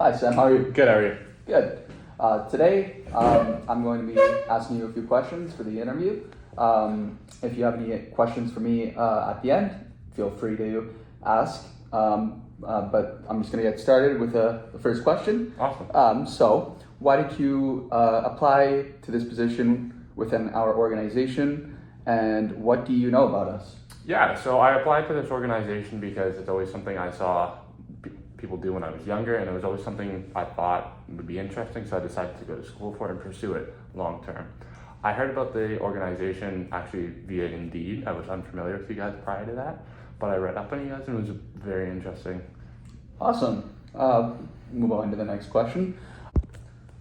Hi Sam, how are you? Good, how are you? Good. Today, I'm going to be asking you a few questions for the interview. If you have any questions for me at the end, feel free to ask. But I'm just going to get started with the first question. Awesome. So, why did you apply to this position within our organization, and what do you know about us? Yeah, so I applied to this organization because it's always something I saw people do when I was younger, and it was always something I thought would be interesting, so I decided to go to school for it and pursue it long term. I heard about the organization actually via Indeed. I was unfamiliar with you guys prior to that, but I read up on you guys and it was very interesting. Awesome. Move on to the next question.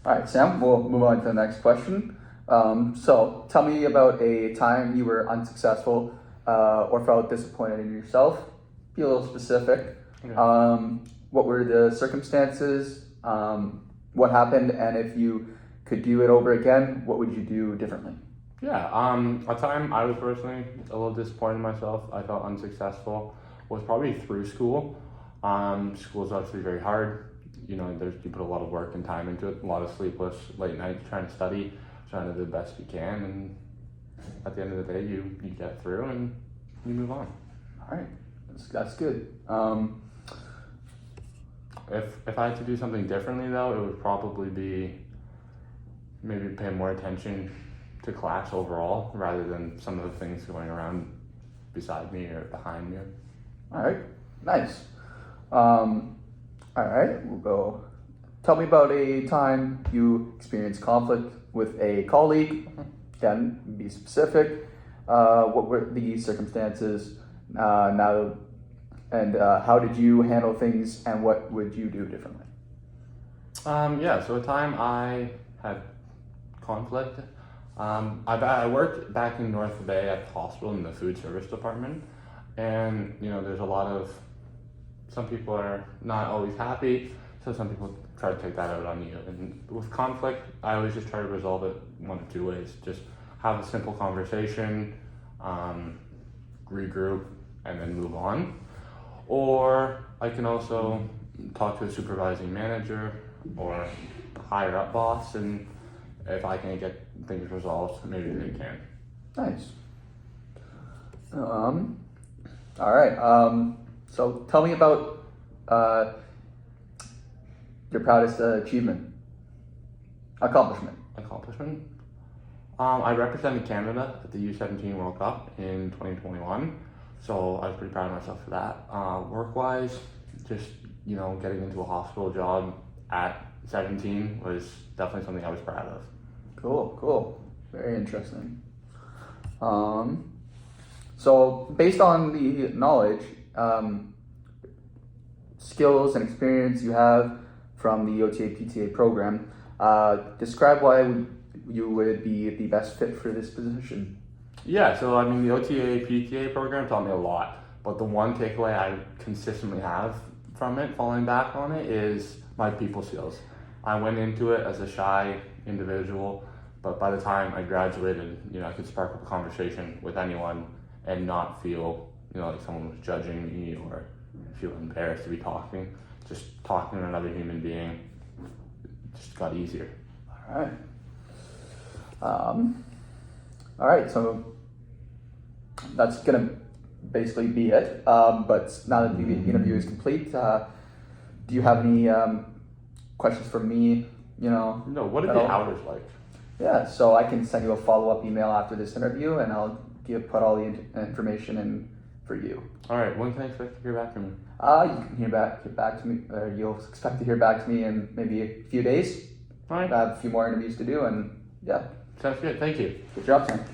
All right, Sam, we'll move on to the next question. So tell me about a time you were unsuccessful or felt disappointed in yourself. Be a little specific. Okay. What were the circumstances? What happened? And if you could do it over again, what would you do differently? Yeah, a time I was personally a little disappointed in myself, I felt unsuccessful, was probably through school. School is obviously very hard. You know, you put a lot of work and time into it, a lot of sleepless late nights trying to study, trying to do the best you can, and at the end of the day, you get through and you move on. All right, that's good. If I had to do something differently though, it would probably be maybe pay more attention to class overall rather than some of the things going around beside me or behind me. All right, nice. All right, we'll go. Tell me about a time you experienced conflict with a colleague. Again, be specific. What were the circumstances now, and how did you handle things, and what would you do differently? Yeah, so a time I had conflict. I worked back in North Bay at the hospital in the food service department, and you know, there's a lot of, some people are not always happy, so some people try to take that out on you. And with conflict, I always just try to resolve it one of two ways. Just have a simple conversation, regroup, and then move on. Or I can also talk to a supervising manager or higher up boss, and if I can't get things resolved, maybe they can. Nice. All right. So tell me about your proudest accomplishment. I represented Canada at the U17 World Cup in 2021, so I was pretty proud of myself for that. Work-wise, just, you know, getting into a hospital job at 17 was definitely something I was proud of. Cool. Very interesting. So based on the knowledge, skills and experience you have from the OTA PTA program, describe why you would be the best fit for this position. Yeah, so I mean, the OTA PTA program taught me a lot, but the one takeaway I consistently have from it, falling back on it, is my people skills. I went into it as a shy individual, but by the time I graduated, you know, I could spark up a conversation with anyone and not feel, you know, like someone was judging me or feel embarrassed to be talking. Just talking to another human being just got easier. All right. All right, so that's gonna basically be it. But now that the interview is complete, do you have any questions for me? You know? No, what are the hours like? Yeah, so I can send you a follow-up email after this interview, and I'll put all the information in for you. All right, when can I expect to hear back from you? You can get back to me, or you'll expect to hear back to me in maybe a few days. All right. I have a few more interviews to do, and yeah. Sounds good, thank you. Good job, Sam.